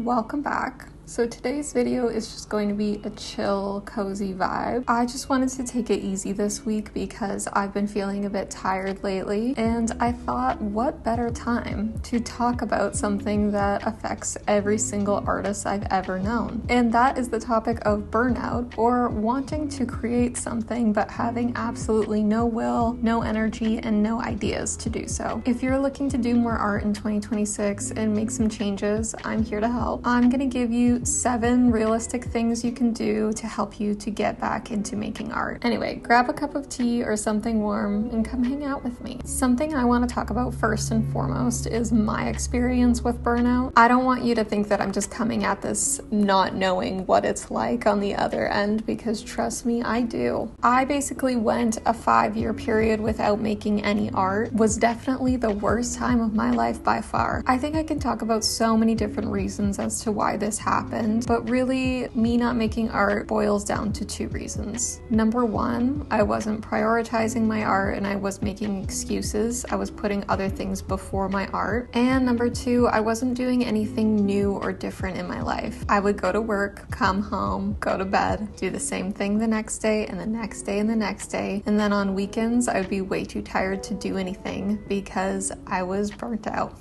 Welcome back. So today's video is just going to be a chill, cozy vibe. I just wanted to take it easy this week because I've been feeling a bit tired lately, and I thought, what better time to talk about something that affects every single artist I've ever known. And that is the topic of burnout, or wanting to create something but having absolutely no will, no energy, and no ideas to do so. If you're looking to do more art in 2026 and make some changes, I'm here to help. I'm gonna give you 7 realistic things you can do to help you to get back into making art. Anyway, grab a cup of tea or something warm and come hang out with me. Something I want to talk about first and foremost is my experience with burnout. I don't want you to think that I'm just coming at this not knowing what it's like on the other end, because trust me, I do. I basically went a 5-year period without making any art. Was definitely the worst time of my life by far. I think I can talk about so many different reasons as to why this happened, but really me not making art boils down to 2 reasons. Number 1, I wasn't prioritizing my art and I was making excuses. I was putting other things before my art. And number 2, I wasn't doing anything new or different in my life. I would go to work, come home, go to bed, do the same thing the next day and the next day and the next day. And then on weekends, I would be way too tired to do anything because I was burnt out.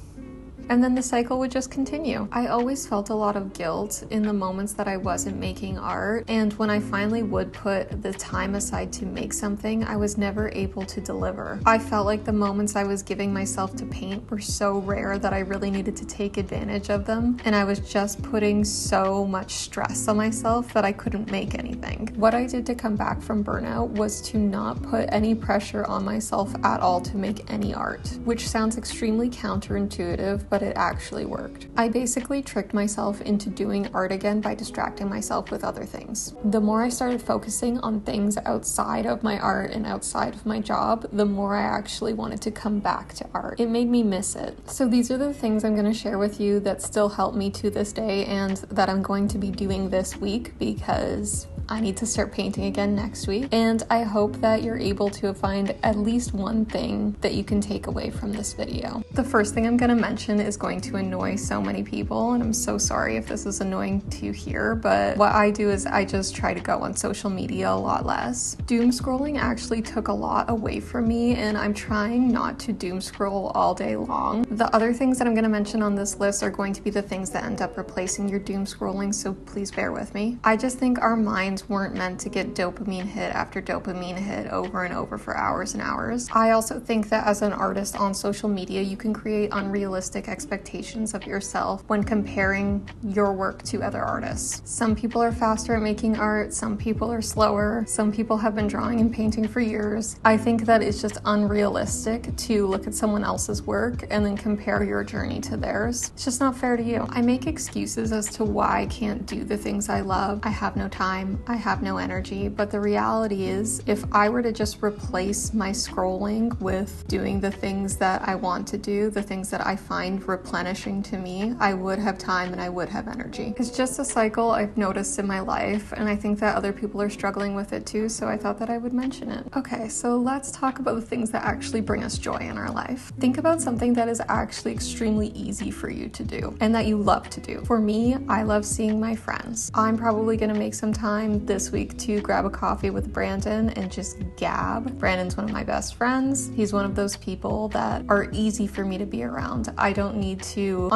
And then the cycle would just continue. I always felt a lot of guilt in the moments that I wasn't making art, and when I finally would put the time aside to make something, I was never able to deliver. I felt like the moments I was giving myself to paint were so rare that I really needed to take advantage of them, and I was just putting so much stress on myself that I couldn't make anything. What I did to come back from burnout was to not put any pressure on myself at all to make any art, which sounds extremely counterintuitive, but it actually worked. I basically tricked myself into doing art again by distracting myself with other things. The more I started focusing on things outside of my art and outside of my job, the more I actually wanted to come back to art. It made me miss it. So these are the things I'm going to share with you that still help me to this day and that I'm going to be doing this week because I need to start painting again next week, and I hope that you're able to find at least one thing that you can take away from this video. The first thing I'm going to mention is going to annoy so many people, and I'm so sorry if this is annoying to you here, but what I do is I just try to go on social media a lot less. Doom scrolling actually took a lot away from me, and I'm trying not to doom scroll all day long. The other things that I'm going to mention on this list are going to be the things that end up replacing your doom scrolling, so please bear with me. I just think our minds weren't meant to get dopamine hit after dopamine hit over and over for hours and hours. I also think that as an artist on social media, you can create unrealistic expectations of yourself when comparing your work to other artists. Some people are faster at making art, some people are slower, some people have been drawing and painting for years. I think that it's just unrealistic to look at someone else's work and then compare your journey to theirs. It's just not fair to you. I make excuses as to why I can't do the things I love. I have no time, I have no energy, but the reality is if I were to just replace my scrolling with doing the things that I want to do, the things that I find replenishing to me, I would have time and I would have energy. It's just a cycle I've noticed in my life, and I think that other people are struggling with it too, so I thought that I would mention it. Okay, so let's talk about the things that actually bring us joy in our life. Think about something that is actually extremely easy for you to do and that you love to do. For me, I love seeing my friends. I'm probably gonna make some time this week to grab a coffee with Brandon and just gab. Brandon's one of my best friends. He's one of those people that are easy for me to be around. I don't need to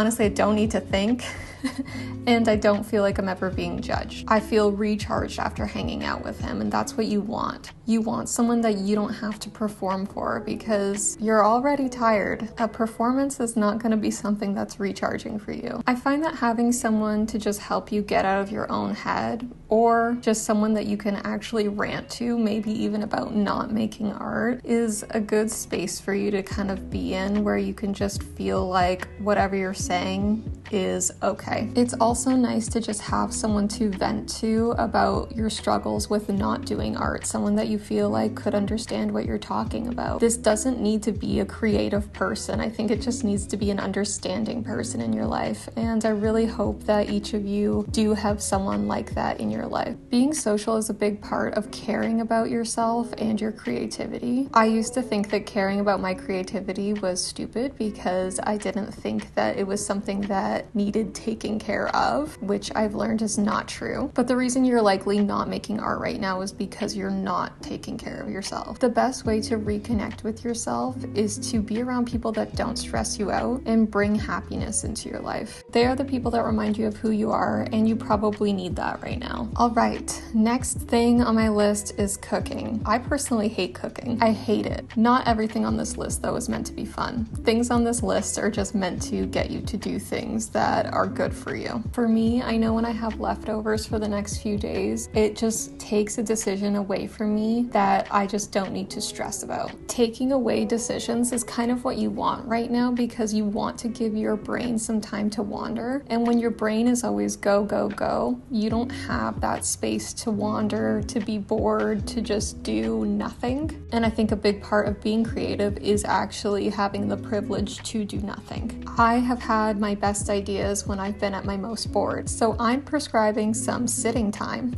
think and I don't feel like I'm ever being judged. I feel recharged after hanging out with him, and that's what you want. You want someone that you don't have to perform for because you're already tired. A performance is not going to be something that's recharging for you. I find that having someone to just help you get out of your own head, or just someone that you can actually rant to, maybe even about not making art, is a good space for you to kind of be in, where you can just feel like whatever you're saying is okay. It's also nice to just have someone to vent to about your struggles with not doing art, someone that you feel like could understand what you're talking about. This doesn't need to be a creative person. I think it just needs to be an understanding person in your life, and I really hope that each of you do have someone like that in your your life. Being social is a big part of caring about yourself and your creativity. I used to think that caring about my creativity was stupid because I didn't think that it was something that needed taking care of, which I've learned is not true. But the reason you're likely not making art right now is because you're not taking care of yourself. The best way to reconnect with yourself is to be around people that don't stress you out and bring happiness into your life. They are the people that remind you of who you are, and you probably need that right now. All right, next thing on my list is cooking. I personally hate cooking. I hate it. Not everything on this list, though, is meant to be fun. Things on this list are just meant to get you to do things that are good for you. For me, I know when I have leftovers for the next few days, it just takes a decision away from me that I just don't need to stress about. Taking away decisions is kind of what you want right now because you want to give your brain some time to wander. And when your brain is always go, go, go, you don't have that space to wander, to be bored, to just do nothing. And I think a big part of being creative is actually having the privilege to do nothing. I have had my best ideas when I've been at my most bored. So I'm prescribing some sitting time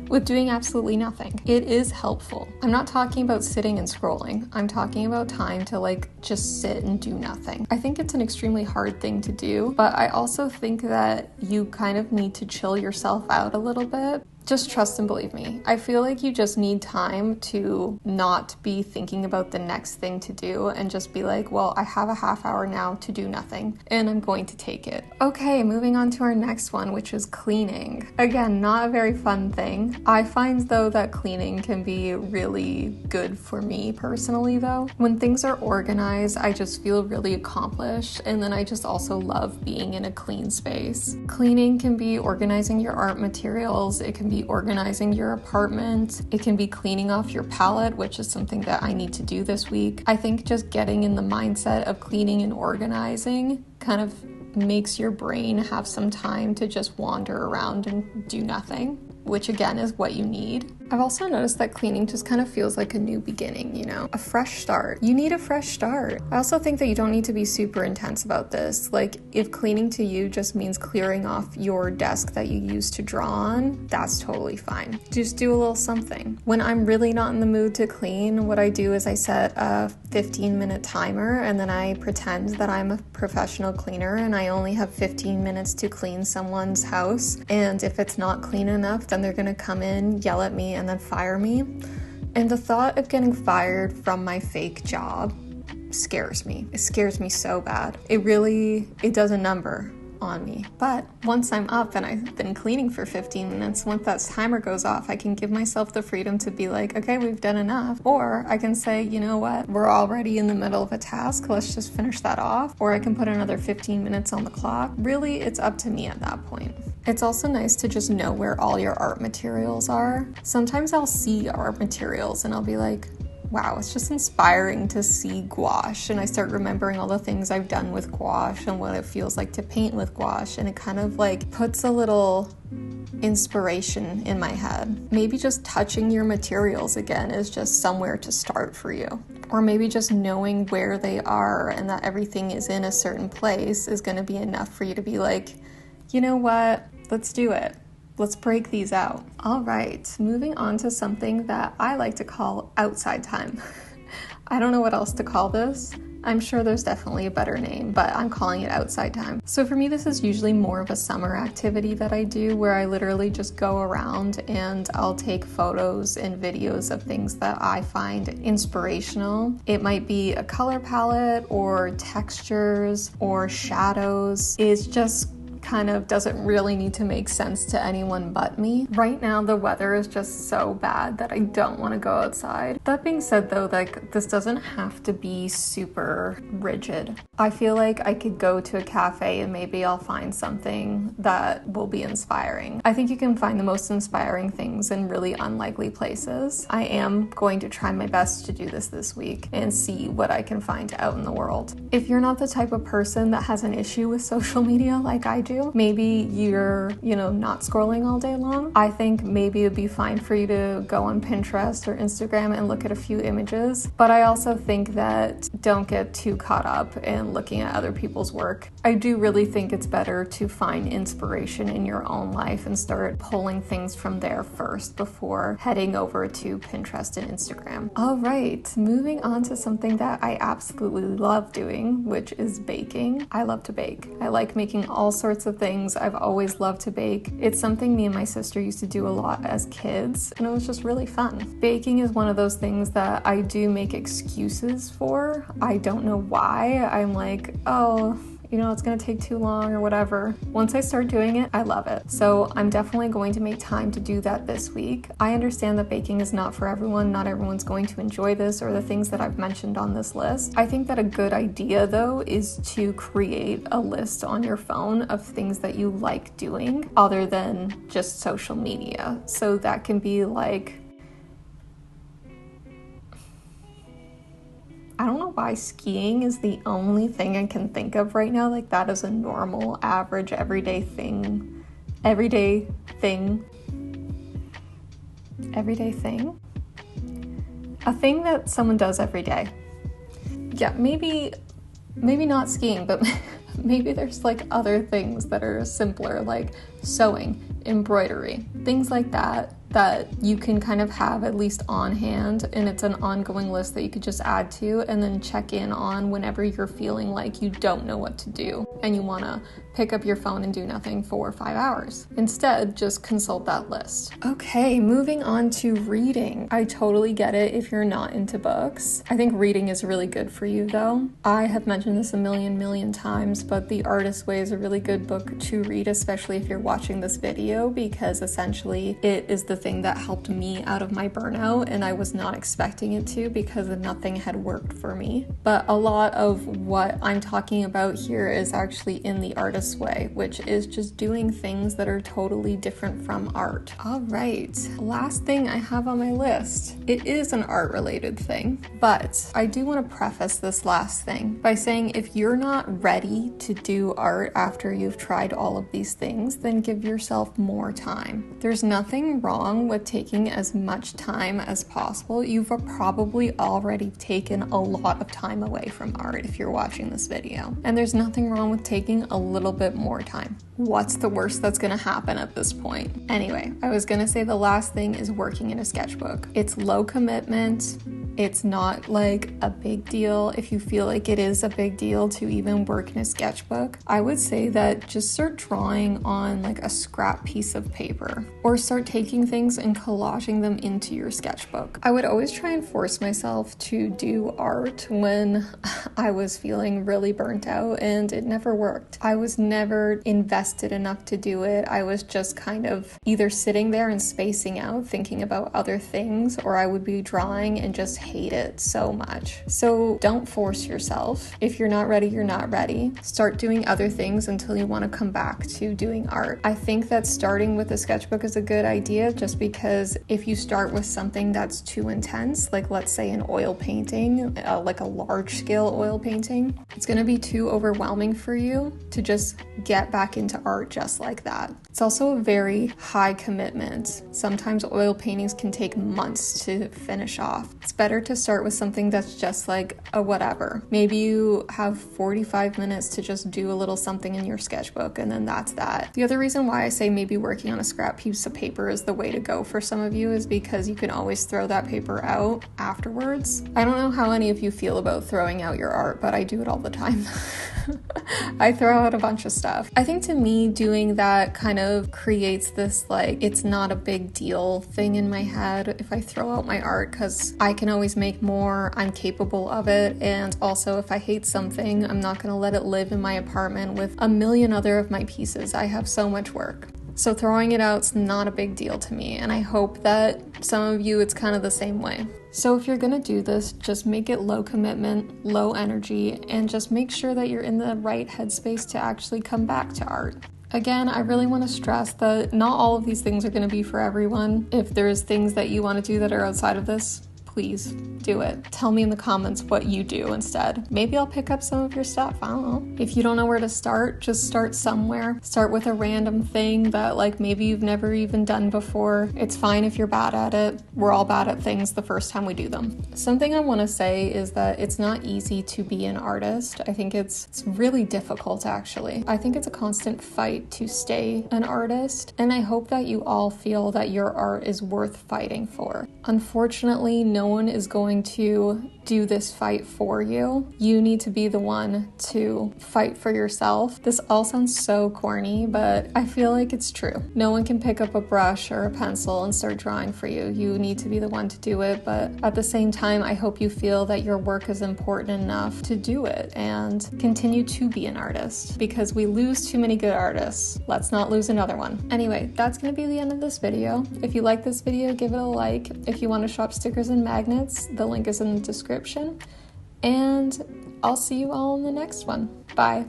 with doing absolutely nothing. It is helpful. I'm not talking about sitting and scrolling. I'm talking about time to just sit and do nothing. I think it's an extremely hard thing to do, but I also think that you kind of need to chill yourself out a little bit. Just trust and believe me. I feel like you just need time to not be thinking about the next thing to do and just be like, well, I have a half hour now to do nothing and I'm going to take it. Okay, moving on to our next one, which is cleaning. Again, not a very fun thing. I find though that cleaning can be really good for me personally though. When things are organized, I just feel really accomplished, and then I just also love being in a clean space. Cleaning can be organizing your art materials. It can be organizing your apartment. It can be cleaning off your palette, which is something that I need to do this week. I think just getting in the mindset of cleaning and organizing kind of makes your brain have some time to just wander around and do nothing, which again is what you need. I've also noticed that cleaning just kind of feels like a new beginning, a fresh start. You need a fresh start. I also think that you don't need to be super intense about this. If cleaning to you just means clearing off your desk that you used to draw on, that's totally fine. Just do a little something. When I'm really not in the mood to clean, what I do is I set a 15-minute timer, and then I pretend that I'm a professional cleaner and I only have 15 minutes to clean someone's house. And if it's not clean enough, then they're gonna come in, yell at me, and then fire me. And the thought of getting fired from my fake job scares me. It scares me so bad. It does a number on me. But once I'm up and I've been cleaning for 15 minutes, once that timer goes off, I can give myself the freedom to be like, okay, we've done enough. Or I can say, you know what, we're already in the middle of a task, let's just finish that off. Or I can put another 15 minutes on the clock. Really, it's up to me at that point. It's also nice to just know where all your art materials are. Sometimes I'll see art materials and I'll be like, wow, it's just inspiring to see gouache, and I start remembering all the things I've done with gouache and what it feels like to paint with gouache, and it kind of puts a little inspiration in my head. Maybe just touching your materials again is just somewhere to start for you. Or maybe just knowing where they are and that everything is in a certain place is going to be enough for you to be like, you know what, let's do it. Let's break these out. All right, moving on to something that I like to call outside time. I don't know what else to call this. I'm sure there's definitely a better name, but I'm calling it outside time. So for me, this is usually more of a summer activity that I do where I literally just go around and I'll take photos and videos of things that I find inspirational. It might be a color palette or textures or shadows. It's just kind of doesn't really need to make sense to anyone but me. Right now, the weather is just so bad that I don't want to go outside. That being said though, this doesn't have to be super rigid. I feel like I could go to a cafe and maybe I'll find something that will be inspiring. I think you can find the most inspiring things in really unlikely places. I am going to try my best to do this week and see what I can find out in the world. If you're not the type of person that has an issue with social media like I you. Maybe you're, not scrolling all day long. I think maybe it'd be fine for you to go on Pinterest or Instagram and look at a few images. But I also think that don't get too caught up in looking at other people's work. I do really think it's better to find inspiration in your own life and start pulling things from there first before heading over to Pinterest and Instagram. All right, moving on to something that I absolutely love doing, which is baking. I love to bake. I like making all sorts of things. I've always loved to bake. It's something me and my sister used to do a lot as kids, and it was just really fun. Baking is one of those things that I do make excuses for. I don't know why. I'm like, oh, it's gonna take too long or whatever. Once I start doing it, I love it. So I'm definitely going to make time to do that this week. I understand that baking is not for everyone. Not everyone's going to enjoy this or the things that I've mentioned on this list. I think that a good idea though is to create a list on your phone of things that you like doing other than just social media. So that can be like, I don't know why skiing is the only thing I can think of right now. Like that is a normal, average, everyday thing. Everyday thing. A thing that someone does every day. Yeah, maybe not skiing, but maybe there's like other things that are simpler, like sewing, embroidery, things like that you can kind of have at least on hand, and it's an ongoing list that you could just add to and then check in on whenever you're feeling like you don't know what to do and you want to pick up your phone and do nothing for 5 hours. Instead, just consult that list. Okay, moving on to reading. I totally get it if you're not into books. I think reading is really good for you though. I have mentioned this a million times, but The Artist's Way is a really good book to read, especially if you're watching this video, because essentially it is the thing that helped me out of my burnout, and I was not expecting it to because nothing had worked for me. But a lot of what I'm talking about here is actually in The Artist's Way, which is just doing things that are totally different from art. All right, last thing I have on my list. It is an art related thing, but I do want to preface this last thing by saying if you're not ready to do art after you've tried all of these things, then give yourself more time. There's nothing wrong with taking as much time as possible. You've probably already taken a lot of time away from art if you're watching this video. And there's nothing wrong with taking a little bit more time. What's the worst that's gonna happen at this point? Anyway, I was gonna say the last thing is working in a sketchbook. It's low commitment. It's not like a big deal. If you feel like it is a big deal to even work in a sketchbook, I would say that just start drawing on like a scrap piece of paper or start taking things and collaging them into your sketchbook. I would always try and force myself to do art when I was feeling really burnt out, and it never worked. I was never invested enough to do it. I was just kind of either sitting there and spacing out, thinking about other things, or I would be drawing and just hate it so much. So don't force yourself. If you're not ready, you're not ready. Start doing other things until you want to come back to doing art. I think that starting with a sketchbook is a good idea, just because if you start with something that's too intense, like let's say an oil painting, like a large scale oil painting, it's going to be too overwhelming for you to just get back into art just like that. It's also a very high commitment. Sometimes oil paintings can take months to finish off. It's better to start with something that's just like a whatever. Maybe you have 45 minutes to just do a little something in your sketchbook, and then that's that. The other reason why I say maybe working on a scrap piece of paper is the way to go for some of you is because you can always throw that paper out afterwards. I don't know how any of you feel about throwing out your art, but I do it all the time. I throw out a bunch of stuff. I think to me, doing that kind of creates this like, it's not a big deal thing in my head if I throw out my art, because I can always make more, I'm capable of it, and also if I hate something, I'm not going to let it live in my apartment with a million other of my pieces. I have so much work. So throwing it out's not a big deal to me, and I hope that some of you it's kind of the same way. So if you're gonna do this, just make it low commitment, low energy, and just make sure that you're in the right headspace to actually come back to art. Again, I really want to stress that not all of these things are going to be for everyone. If there's things that you want to do that are outside of this, please do it. Tell me in the comments what you do instead. Maybe I'll pick up some of your stuff. I don't know. If you don't know where to start, just start somewhere. Start with a random thing that like maybe you've never even done before. It's fine if you're bad at it. We're all bad at things the first time we do them. Something I want to say is that it's not easy to be an artist. I think it's really difficult actually. I think it's a constant fight to stay an artist, and I hope that you all feel that your art is worth fighting for. Unfortunately, no one is going to do this fight for you. You need to be the one to fight for yourself. This all sounds so corny, but I feel like it's true. No one can pick up a brush or a pencil and start drawing for you. You need to be the one to do it, but at the same time, I hope you feel that your work is important enough to do it and continue to be an artist, because we lose too many good artists. Let's not lose another one. Anyway, that's gonna be the end of this video. If you like this video, give it a like. If you want to shop stickers and magnets, the link is in the description. And I'll see you all in the next one. Bye.